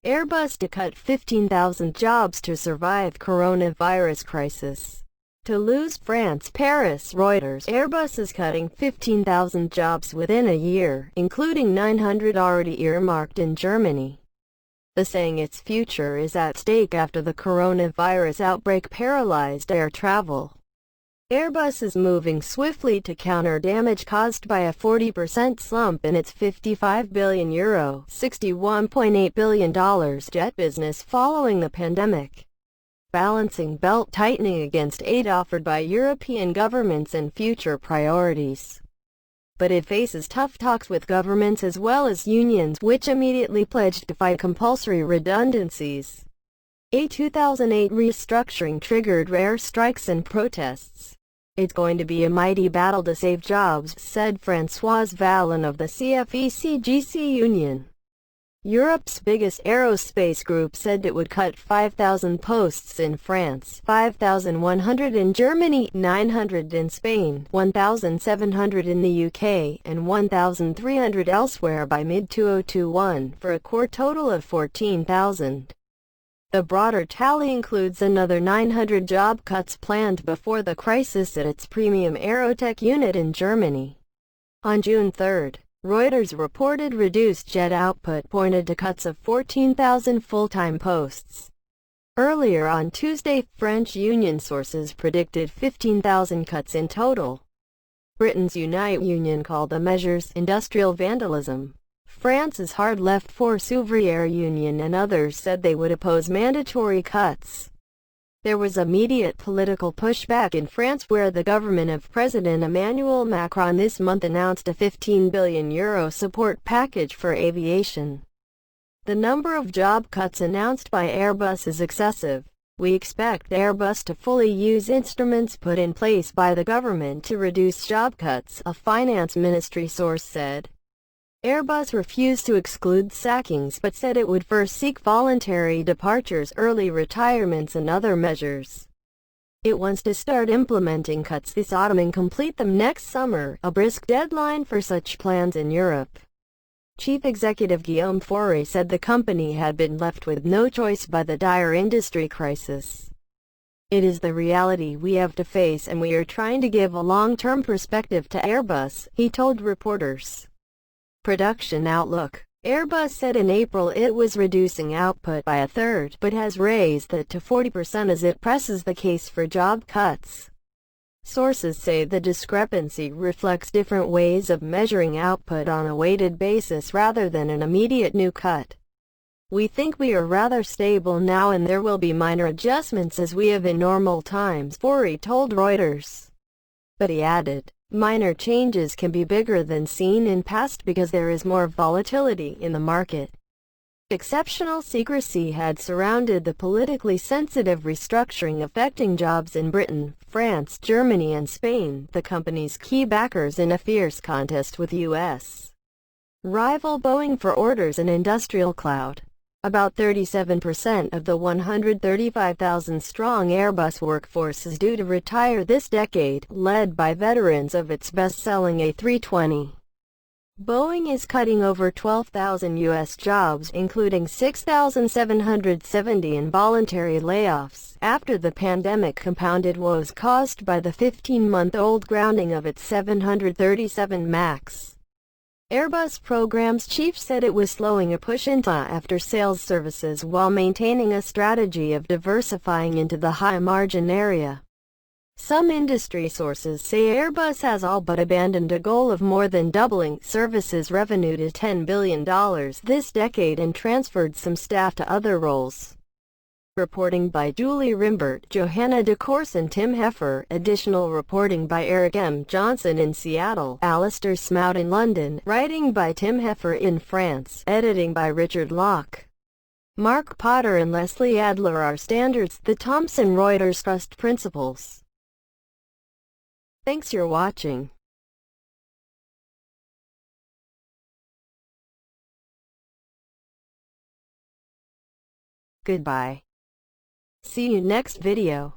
Airbus to cut 15,000 jobs to survive coronavirus crisis. Toulouse, France, Paris, Reuters. Airbus is cutting 15,000 jobs within a year, including 900 already earmarked in Germany. The saying its future is at stake after the coronavirus outbreak paralyzed air travel. Airbus is moving swiftly to counter damage caused by a 40% slump in its €55 billion $61.8 billion jet business following the pandemic, balancing belt-tightening against aid offered by European governments and future priorities. But it faces tough talks with governments as well as unions, which immediately pledged to fight compulsory redundancies. A 2008 restructuring triggered rare strikes and protests. "It's going to be a mighty battle to save jobs," said Françoise Vallon of the CFE-CGC union. Europe's biggest aerospace group said it would cut 5,000 posts in France, 5,100 in Germany, 900 in Spain, 1,700 in the UK, and 1,300 elsewhere by mid-2021, for a core total of 14,000. The broader tally includes another 900 job cuts planned before the crisis at its premium aerotech unit in Germany. On June 3, Reuters reported reduced jet output pointed to cuts of 14,000 full-time posts. Earlier on Tuesday, French union sources predicted 15,000 cuts in total. Britain's Unite union called the measures industrial vandalism. France's Hard Left Force Ouvrière union and others said they would oppose mandatory cuts. There was immediate political pushback in France, where the government of President Emmanuel Macron this month announced a €15 billion support package for aviation. The number of job cuts announced by Airbus is excessive. "We expect Airbus to fully use instruments put in place by the government to reduce job cuts," a finance ministry source said. Airbus refused to exclude sackings but said it would first seek voluntary departures, early retirements and other measures. It wants to start implementing cuts this autumn and complete them next summer, a brisk deadline for such plans in Europe. Chief Executive Guillaume Faure said the company had been left with no choice by the dire industry crisis. "It is the reality we have to face, and we are trying to give a long-term perspective to Airbus," he told reporters. Production outlook. Airbus said in April it was reducing output by a third, but has raised that to 40% as it presses the case for job cuts. Sources say the discrepancy reflects different ways of measuring output on a weighted basis rather than an immediate new cut. "We think we are rather stable now and there will be minor adjustments as we have in normal times," Faure told Reuters. But he added, "Minor changes can be bigger than seen in past because there is more volatility in the market." Exceptional secrecy had surrounded the politically sensitive restructuring affecting jobs in Britain, France, Germany and Spain, the company's key backers in a fierce contest with U.S. rival Boeing for orders and industrial clout. About 37% of the 135,000-strong Airbus workforce is due to retire this decade, led by veterans of its best-selling A320. Boeing is cutting over 12,000 U.S. jobs, including 6,770 in voluntary layoffs, after the pandemic compounded woes caused by the 15-month-old grounding of its 737 MAX. Airbus Programs chief said it was slowing a push into after-sales services while maintaining a strategy of diversifying into the high-margin area. Some industry sources say Airbus has all but abandoned a goal of more than doubling services revenue to $10 billion this decade and transferred some staff to other roles. Reporting by Julie Rimbert, Johanna de Course and Tim Heffer. Additional reporting by Eric M. Johnson in Seattle, Alistair Smout in London. Writing by Tim Heffer in France. Editing by Richard Locke. Mark Potter and Leslie Adler are standards. The Thomson Reuters Trust Principles. Thanks for watching. Goodbye. See you next video.